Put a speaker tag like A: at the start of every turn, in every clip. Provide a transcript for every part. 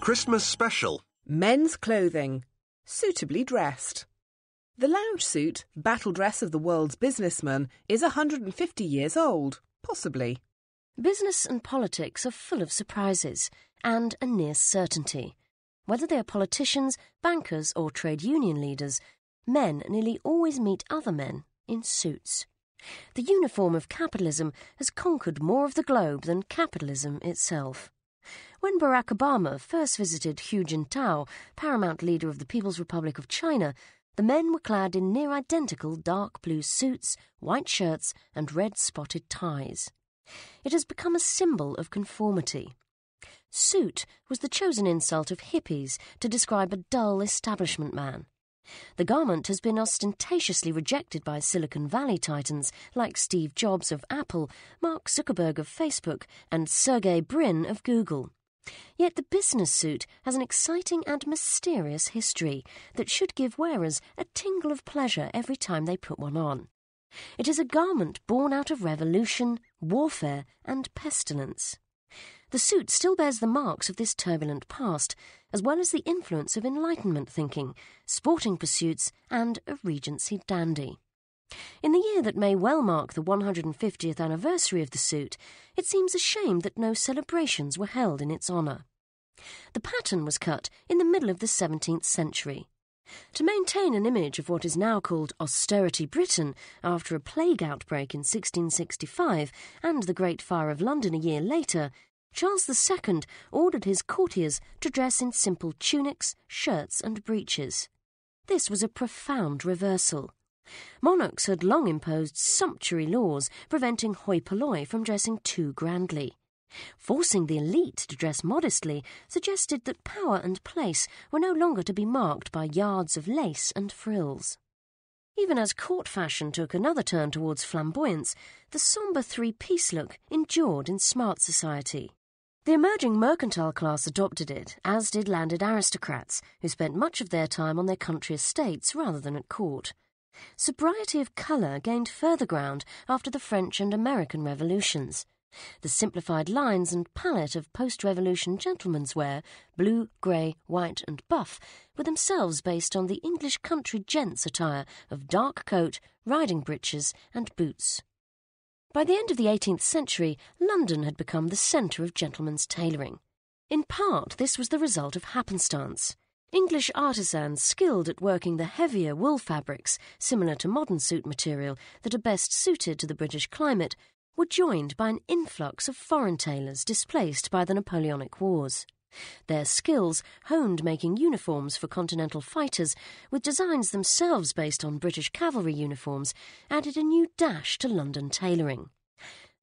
A: Christmas special.
B: Men's clothing. Suitably dressed. The lounge suit, battle dress of the world's businessman, is 150 years old, possibly.
C: Business and politics are full of surprises and a near certainty. Whether they are politicians, bankers or trade union leaders, men nearly always meet other men in suits. The uniform of capitalism has conquered more of the globe than capitalism itself. When Barack Obama first visited Hu Jintao, paramount leader of the People's Republic of China, the men were clad in near-identical dark blue suits, white shirts and red spotted ties. It has become a symbol of conformity. Suit was the chosen insult of hippies to describe a dull establishment man. The garment has been ostentatiously rejected by Silicon Valley titans like Steve Jobs of Apple, Mark Zuckerberg of Facebook, and Sergey Brin of Google. Yet the business suit has an exciting and mysterious history that should give wearers a tingle of pleasure every time they put one on. It is a garment born out of revolution, warfare, and pestilence. The suit still bears the marks of this turbulent past, as well as the influence of Enlightenment thinking, sporting pursuits, and a Regency dandy. In the year that may well mark the 150th anniversary of the suit, it seems a shame that no celebrations were held in its honour. The pattern was cut in the middle of the 17th century. To maintain an image of what is now called austerity Britain after a plague outbreak in 1665 and the Great Fire of London a year later, Charles II ordered his courtiers to dress in simple tunics, shirts and breeches. This was a profound reversal. Monarchs had long imposed sumptuary laws preventing hoi polloi from dressing too grandly. Forcing the elite to dress modestly suggested that power and place were no longer to be marked by yards of lace and frills. Even as court fashion took another turn towards flamboyance, the sombre three-piece look endured in smart society. The emerging mercantile class adopted it, as did landed aristocrats, who spent much of their time on their country estates rather than at court. Sobriety of colour gained further ground after the French and American revolutions. The simplified lines and palette of post-revolution gentlemen's wear, blue, grey, white and buff, were themselves based on the English country gents' attire of dark coat, riding breeches and boots. By the end of the 18th century, London had become the centre of gentlemen's tailoring. In part, this was the result of happenstance. English artisans skilled at working the heavier wool fabrics, similar to modern suit material, that are best suited to the British climate, were joined by an influx of foreign tailors displaced by the Napoleonic Wars. Their skills, honed making uniforms for continental fighters, with designs themselves based on British cavalry uniforms, added a new dash to London tailoring.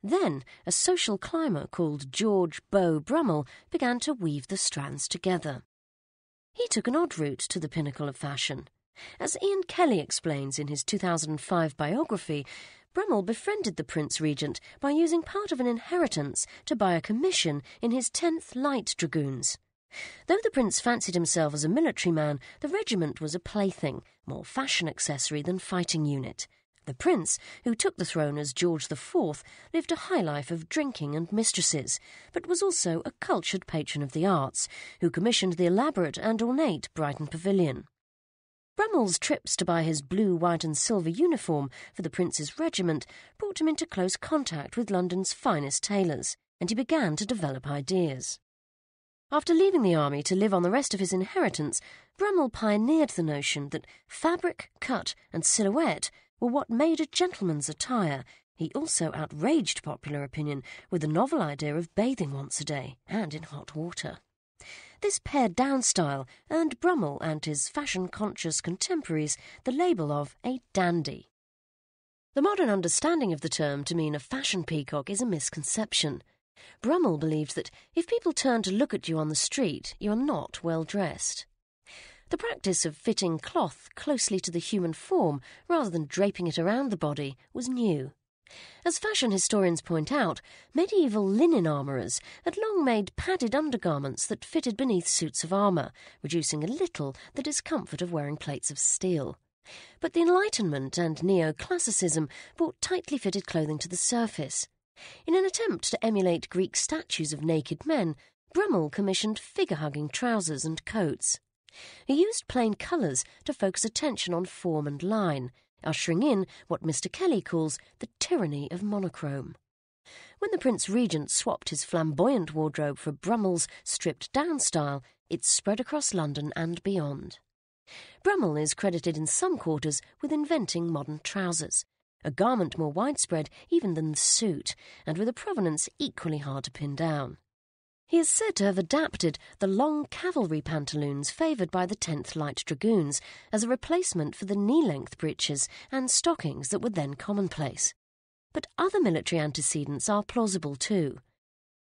C: Then, a social climber called George Beau Brummel began to weave the strands together. He took an odd route to the pinnacle of fashion. As Ian Kelly explains in his 2005 biography, Brummel befriended the Prince Regent by using part of an inheritance to buy a commission in his 10th Light Dragoons. Though the Prince fancied himself as a military man, the regiment was a plaything, more fashion accessory than fighting unit. The Prince, who took the throne as George IV, lived a high life of drinking and mistresses, but was also a cultured patron of the arts, who commissioned the elaborate and ornate Brighton Pavilion. Brummel's trips to buy his blue, white and silver uniform for the Prince's regiment brought him into close contact with London's finest tailors, and he began to develop ideas. After leaving the army to live on the rest of his inheritance, Brummel pioneered the notion that fabric, cut and silhouette were what made a gentleman's attire. He also outraged popular opinion with the novel idea of bathing once a day, and in hot water. This pared-down style earned Brummel and his fashion-conscious contemporaries the label of a dandy. The modern understanding of the term to mean a fashion peacock is a misconception. Brummel believed that if people turn to look at you on the street, you are not well dressed. The practice of fitting cloth closely to the human form rather than draping it around the body was new. As fashion historians point out, medieval linen armourers had long made padded undergarments that fitted beneath suits of armour, reducing a little the discomfort of wearing plates of steel. But the Enlightenment and neoclassicism brought tightly fitted clothing to the surface. In an attempt to emulate Greek statues of naked men, Brummell commissioned figure-hugging trousers and coats. He used plain colours to focus attention on form and line, ushering in what Mr. Kelly calls the tyranny of monochrome. When the Prince Regent swapped his flamboyant wardrobe for Brummell's stripped-down style, it spread across London and beyond. Brummell is credited in some quarters with inventing modern trousers, a garment more widespread even than the suit, and with a provenance equally hard to pin down. He is said to have adapted the long cavalry pantaloons favoured by the 10th Light Dragoons as a replacement for the knee-length breeches and stockings that were then commonplace. But other military antecedents are plausible too.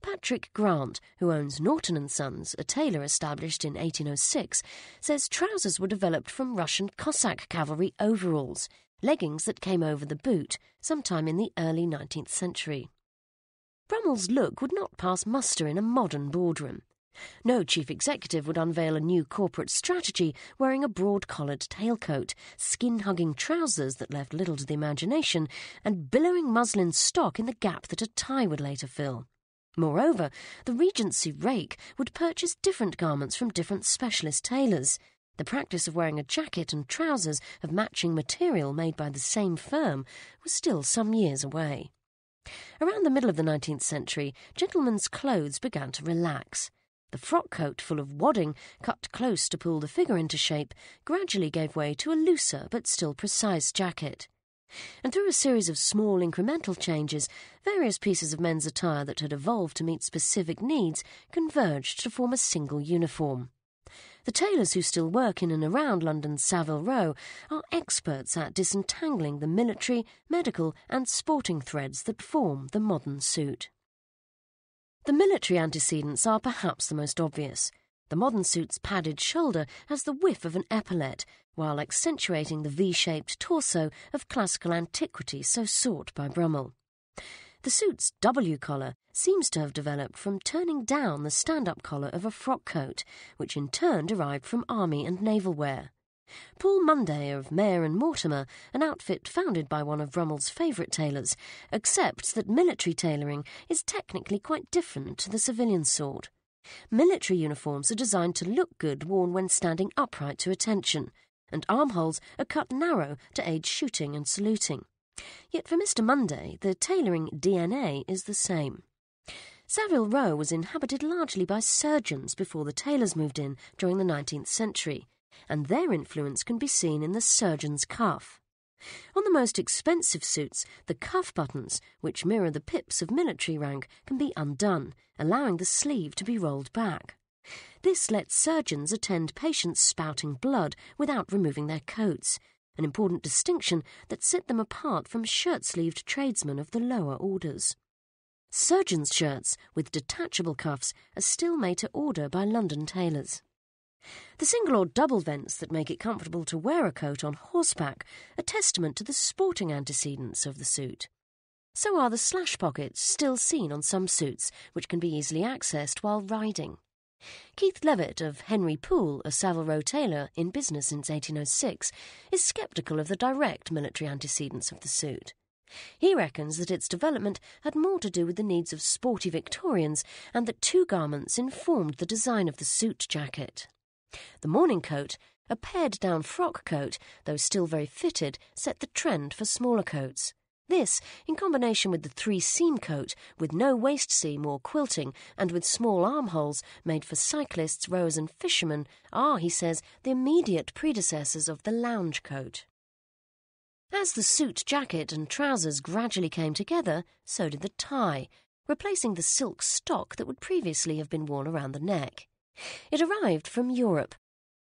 C: Patrick Grant, who owns Norton & Sons, a tailor established in 1806, says trousers were developed from Russian Cossack cavalry overalls, leggings that came over the boot, sometime in the early 19th century. Brummell's look would not pass muster in a modern boardroom. No chief executive would unveil a new corporate strategy wearing a broad-collared tailcoat, skin-hugging trousers that left little to the imagination, and billowing muslin stock in the gap that a tie would later fill. Moreover, the Regency rake would purchase different garments from different specialist tailors. The practice of wearing a jacket and trousers of matching material made by the same firm was still some years away. Around the middle of the 19th century, gentlemen's clothes began to relax. The frock coat, full of wadding, cut close to pull the figure into shape, gradually gave way to a looser but still precise jacket. And through a series of small incremental changes, various pieces of men's attire that had evolved to meet specific needs converged to form a single uniform. The tailors who still work in and around London's Savile Row are experts at disentangling the military, medical and sporting threads that form the modern suit. The military antecedents are perhaps the most obvious. The modern suit's padded shoulder has the whiff of an epaulette, while accentuating the V-shaped torso of classical antiquity so sought by Brummell. The suit's W collar seems to have developed from turning down the stand-up collar of a frock coat, which in turn derived from army and naval wear. Paul Munday of Mayer and Mortimer, an outfit founded by one of Brummell's favourite tailors, accepts that military tailoring is technically quite different to the civilian sort. Military uniforms are designed to look good worn when standing upright to attention, and armholes are cut narrow to aid shooting and saluting. Yet for Mr. Munday, the tailoring DNA is the same. Savile Row was inhabited largely by surgeons before the tailors moved in during the 19th century, and their influence can be seen in the surgeon's cuff. On the most expensive suits, the cuff buttons, which mirror the pips of military rank, can be undone, allowing the sleeve to be rolled back. This lets surgeons attend patients spouting blood without removing their coats, an important distinction that set them apart from shirt-sleeved tradesmen of the lower orders. Surgeons' shirts with detachable cuffs are still made to order by London tailors. The single or double vents that make it comfortable to wear a coat on horseback are testament to the sporting antecedents of the suit. So are the slash pockets still seen on some suits, which can be easily accessed while riding. Keith Levitt of Henry Poole, a Savile Row tailor in business since 1806, is sceptical of the direct military antecedents of the suit. He reckons that its development had more to do with the needs of sporty Victorians and that two garments informed the design of the suit jacket. The morning coat, a pared-down frock coat, though still very fitted, set the trend for smaller coats. This, in combination with the three-seam coat, with no waist seam or quilting, and with small armholes made for cyclists, rowers and fishermen, are, he says, the immediate predecessors of the lounge coat. As the suit jacket and trousers gradually came together, so did the tie, replacing the silk stock that would previously have been worn around the neck. It arrived from Europe.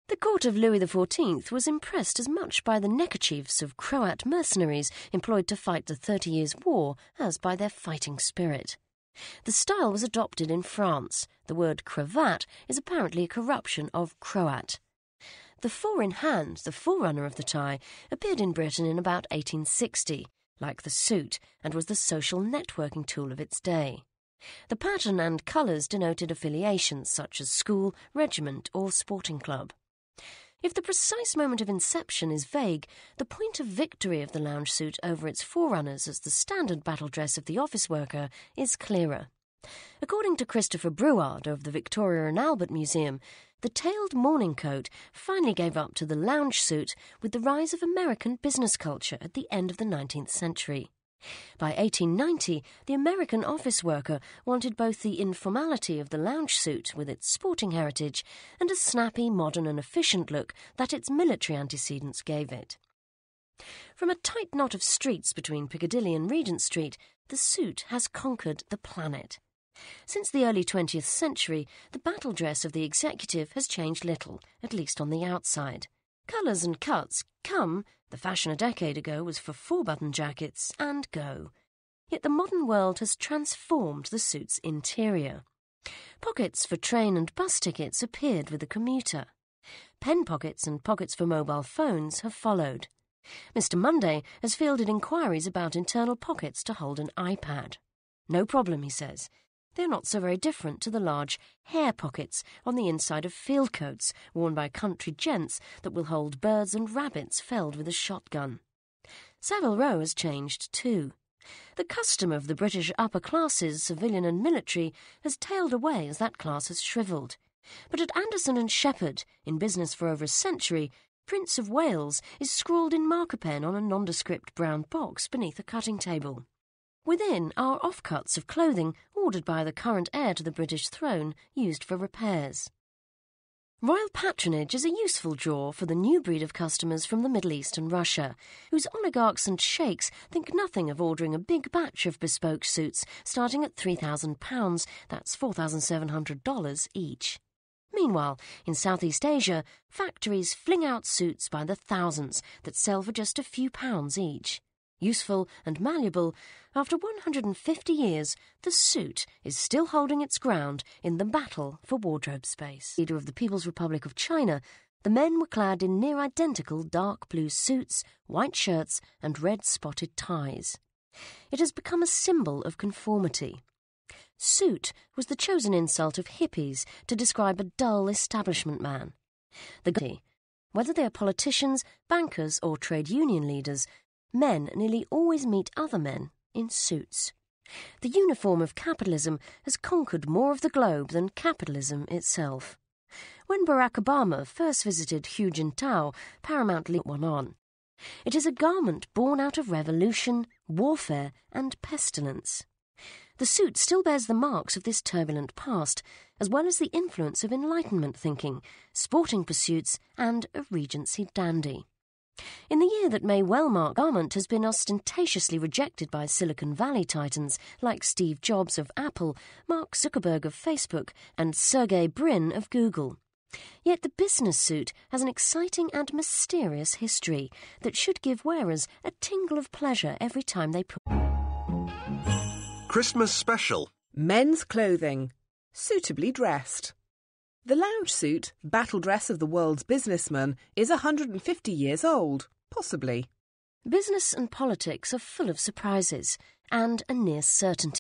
C: The court of Louis XIV was impressed as much by the neckerchiefs of Croat mercenaries employed to fight the 30 Years' War as by their fighting spirit. The style was adopted in France. The word cravat is apparently a corruption of Croat. The four-in-hand, the forerunner of the tie, appeared in Britain in about 1860, like the suit, and was the social networking tool of its day. The pattern and colours denoted affiliations such as school, regiment or sporting club. If the precise moment of inception is vague, the point of victory of the lounge suit over its forerunners as the standard battle dress of the office worker is clearer. According to Christopher Bruard of the Victoria and Albert Museum, the tailed morning coat finally gave up to the lounge suit with the rise of American business culture at the end of the 19th century. By 1890, the American office worker wanted both the informality of the lounge suit with its sporting heritage and a snappy, modern and efficient look that its military antecedents gave it. From a tight knot of streets between Piccadilly and Regent Street, the suit has conquered the planet. Since the early 20th century, the battle dress of the executive has changed little, at least on the outside. Colours and cuts come, the fashion a decade ago was for 4-button jackets, and go. Yet the modern world has transformed the suit's interior. Pockets for train and bus tickets appeared with the commuter. Pen pockets and pockets for mobile phones have followed. Mr. Monday has fielded inquiries about internal pockets to hold an iPad. No problem, he says. They're not so very different to the large hair pockets on the inside of field coats worn by country gents that will hold birds and rabbits felled with a shotgun. Savile Row has changed too. The custom of the British upper classes, civilian and military, has tailed away as that class has shrivelled. But at Anderson and Shepherd, in business for over a century, Prince of Wales is scrawled in marker pen on a nondescript brown box beneath a cutting table. Within are offcuts of clothing ordered by the current heir to the British throne, used for repairs. Royal patronage is a useful draw for the new breed of customers from the Middle East and Russia, whose oligarchs and sheikhs think nothing of ordering a big batch of bespoke suits starting at £3,000, that's $4,700 each. Meanwhile, in Southeast Asia, factories fling out suits by the thousands that sell for just a few pounds each. Useful and malleable, after 150 years, the suit is still holding its ground in the battle for wardrobe space. Leader of the People's Republic of China, the men were clad in near-identical dark blue suits, white shirts and red-spotted ties. It has become a symbol of conformity. Suit was the chosen insult of hippies to describe a dull establishment man. Whether they are politicians, bankers or trade union leaders, men nearly always meet other men in suits. The uniform of capitalism has conquered more of the globe than capitalism itself. When Barack Obama first visited Hu Jintao, Paramount lead one on. It is a garment born out of revolution, warfare and pestilence. The suit still bears the marks of this turbulent past, as well as the influence of Enlightenment thinking, sporting pursuits and a Regency dandy. In the year that may well mark, garment has been ostentatiously rejected by Silicon Valley titans like Steve Jobs of Apple, Mark Zuckerberg of Facebook, and Sergey Brin of Google. Yet the business suit has an exciting and mysterious history that should give wearers a tingle of pleasure every time they put.
A: Christmas special.
B: Men's clothing. Suitably dressed. The lounge suit, battle dress of the world's businessman, is 150 years old, possibly.
C: Business and politics are full of surprises and a near certainty.